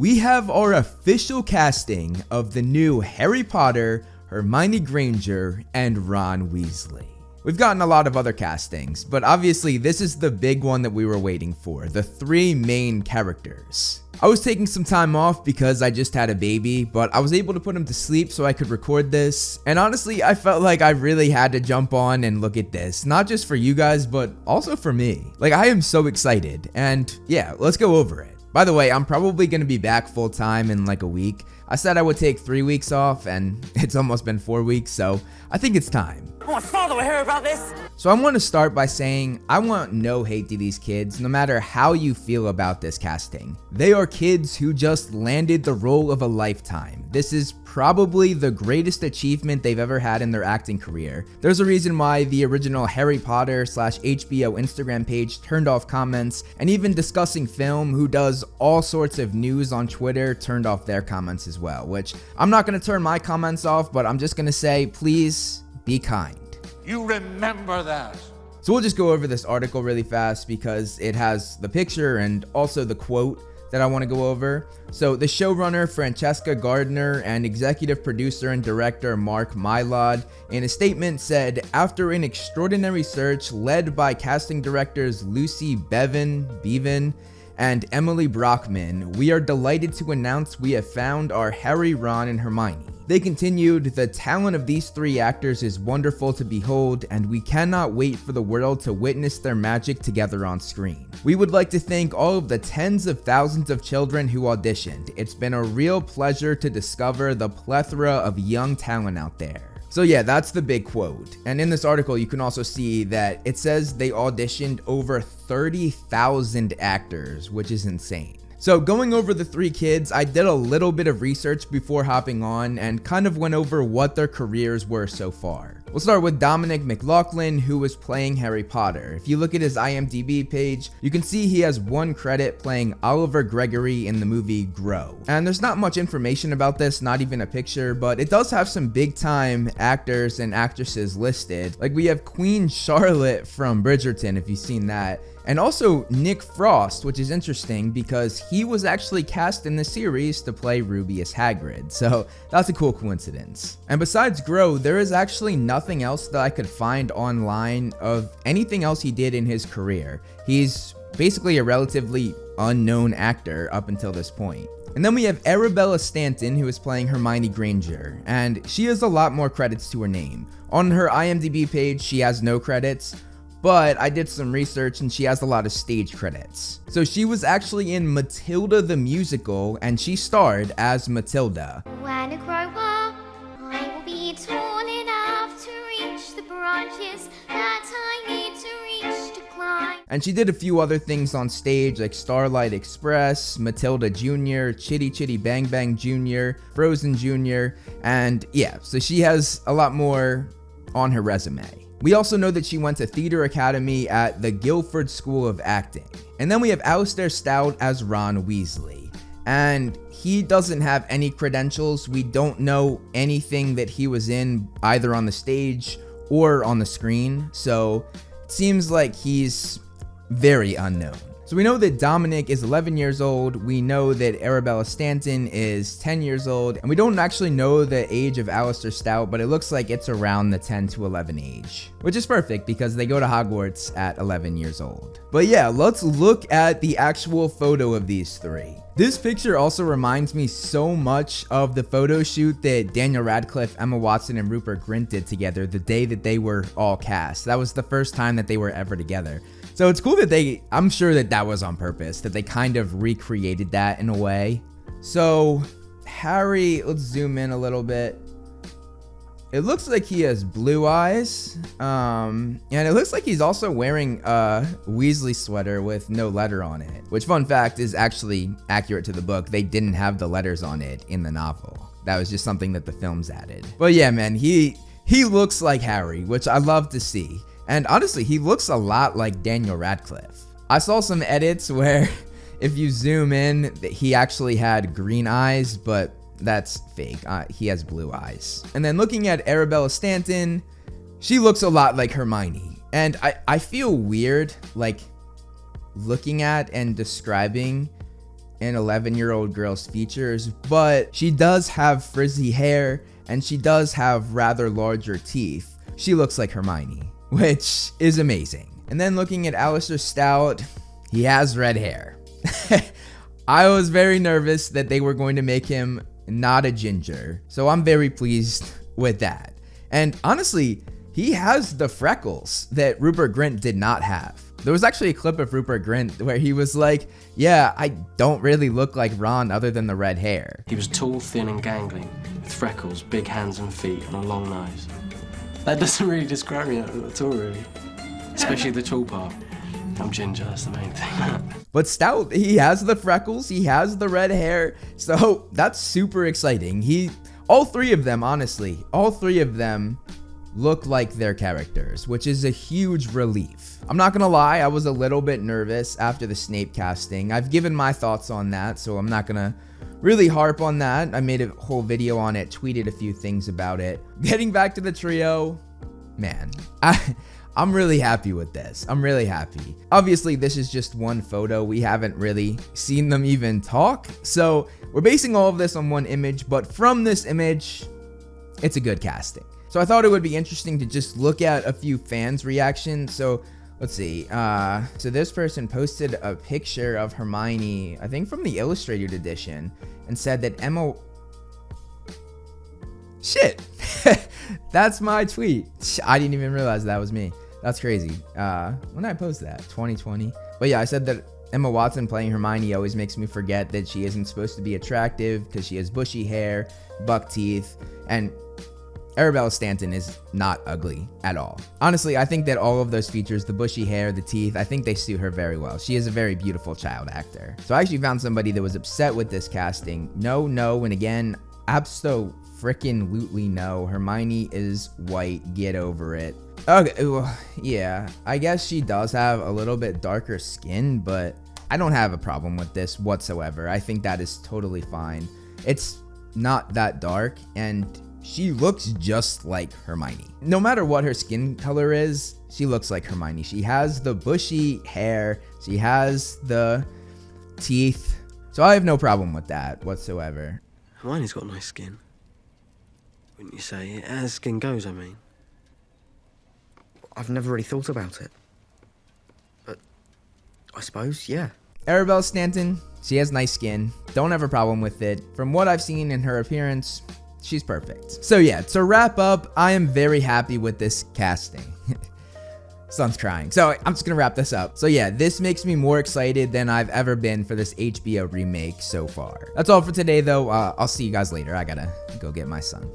we have our official casting of the new Harry Potter, Hermione Granger, and Ron Weasley. We've gotten a lot of other castings, but obviously this is the big one that we were waiting for, the three main characters. I was taking some time off because I just had a baby, but I was able to put him to sleep so I could record this. And honestly, I felt like I really had to jump on and look at this, not just for you guys, but also for me. Like, I am so excited, and yeah, let's go over it. By the way, I'm probably going to be back full time in like a week. I said I would take 3 weeks off, and it's almost been 4 weeks, so I think it's time. Oh, my father will hear about this. So I want to start by saying I want no hate to these kids, no matter how you feel about this casting. They are kids who just landed the role of a lifetime. This is probably the greatest achievement they've ever had in their acting career. There's a reason why the original Harry Potter / HBO Instagram page turned off comments, and even Discussing Film, who does all sorts of news on Twitter, turned off their comments as well, which I'm not going to turn my comments off, but I'm just going to say, please be kind. You remember that. So we'll just go over this article really fast because it has the picture and also the quote that I want to go over. So the showrunner Francesca Gardner and executive producer and director Mark Mylod in a statement said, after an extraordinary search led by casting directors Lucy Bevan and Emily Brockman, we are delighted to announce we have found our Harry, Ron, and Hermione. They continued, the talent of these three actors is wonderful to behold, and we cannot wait for the world to witness their magic together on screen. We would like to thank all of the tens of thousands of children who auditioned. It's been a real pleasure to discover the plethora of young talent out there. So yeah, that's the big quote. And in this article, you can also see that it says they auditioned over 30,000 actors, which is insane. So going over the three kids, I did a little bit of research before hopping on and kind of went over what their careers were so far. We'll start with Dominic McLaughlin, who was playing Harry Potter. If you look at his IMDb page, you can see he has one credit playing Oliver Gregory in the movie Grow. And there's not much information about this, not even a picture, but it does have some big time actors and actresses listed. Like we have Queen Charlotte from Bridgerton, if you've seen that. And also Nick Frost, which is interesting because he was actually cast in the series to play Rubeus Hagrid. So that's a cool coincidence. And besides Grow, there is actually nothing else that I could find online of anything else he did in his career. He's basically a relatively unknown actor up until this point. And then we have Arabella Stanton, who is playing Hermione Granger, and she has a lot more credits to her name. On her IMDb page, she has no credits, but I did some research and she has a lot of stage credits. So she was actually in Matilda the Musical, and she starred as Matilda. When I grow up, I will be tall enough to reach the branches that I need to reach to climb. And she did a few other things on stage like Starlight Express, Matilda Jr., Chitty Chitty Bang Bang Jr., Frozen Jr., and yeah, so she has a lot more on her resume. We also know that she went to Theater Academy at the Guildford School of Acting. And then we have Alistair Stout as Ron Weasley. And he doesn't have any credentials. We don't know anything that he was in either on the stage or on the screen. So it seems like he's very unknown. So we know that Dominic is 11 years old, we know that Arabella Stanton is 10 years old, and we don't actually know the age of Alistair Stout, but it looks like it's around the 10 to 11 age, which is perfect because they go to Hogwarts at 11 years old. But yeah, let's look at the actual photo of these three. This picture also reminds me so much of the photo shoot that Daniel Radcliffe, Emma Watson, and Rupert Grint did together the day that they were all cast. That was the first time that they were ever together. So it's cool that I'm sure that that was on purpose, that they kind of recreated that in a way. So Harry, let's zoom in a little bit. It looks like he has blue eyes, and it looks like he's also wearing a Weasley sweater with no letter on it, which, fun fact, is actually accurate to the book. They didn't have the letters on it in the novel. That was just something that the films added. But yeah, man, he looks like Harry, which I love to see. And honestly, he looks a lot like Daniel Radcliffe. I saw some edits where if you zoom in, he actually had green eyes, but that's fake. He has blue eyes. And then looking at Arabella Stanton, she looks a lot like Hermione. And I feel weird, like, looking at and describing an 11-year-old girl's features, but she does have frizzy hair and she does have rather larger teeth. She looks like Hermione, which is amazing. And then looking at Alistair Stout, he has red hair. I was very nervous that they were going to make him not a ginger, so I'm very pleased with that. And honestly, he has the freckles that Rupert Grint did not have. There was actually a clip of Rupert Grint where he was like, yeah, I don't really look like Ron other than the red hair. He was tall, thin and gangling, with freckles, big hands and feet, and a long nose. That doesn't really describe me at all, really. Especially the tall part. I'm ginger, that's the main thing. But Stout, he has the freckles, he has the red hair, so that's super exciting. All three of them, honestly, all three of them look like their characters, which is a huge relief. I'm not gonna lie, I was a little bit nervous after the Snape casting. I've given my thoughts on that, so I'm not gonna really harp on that. I made a whole video on it, tweeted a few things about it. Getting back to the trio, man, I'm really happy with this. I'm really happy. Obviously, this is just one photo. We haven't really seen them even talk. So we're basing all of this on one image, but from this image, it's a good casting. So I thought it would be interesting to just look at a few fans' reactions. So let's see. So this person posted a picture of Hermione, I think from the illustrated edition, and said that Emma... Shit. That's my tweet. I didn't even realize that was me. That's crazy. When did I post that? 2020? But yeah, I said that Emma Watson playing Hermione always makes me forget that she isn't supposed to be attractive because she has bushy hair, buck teeth, and Arabella Stanton is not ugly at all. Honestly, I think that all of those features, the bushy hair, the teeth, I think they suit her very well. She is a very beautiful child actor. So I actually found somebody that was upset with this casting. No, and again, abso-frickin-lutely no. Hermione is white. Get over it. Okay, well, yeah, I guess she does have a little bit darker skin, but I don't have a problem with this whatsoever. I think that is totally fine. It's not that dark, and she looks just like Hermione. No matter what her skin color is, she looks like Hermione. She has the bushy hair, she has the teeth, so I have no problem with that whatsoever. Hermione's got nice skin. Wouldn't you say? As skin goes, I mean. I've never really thought about it. But I suppose, yeah. Arabella Stanton, she has nice skin. Don't have a problem with it. From what I've seen in her appearance, she's perfect. So yeah, to wrap up, I am very happy with this casting. Son's crying. So I'm just gonna wrap this up. So yeah, this makes me more excited than I've ever been for this HBO remake so far. That's all for today though. I'll see you guys later. I gotta go get my son.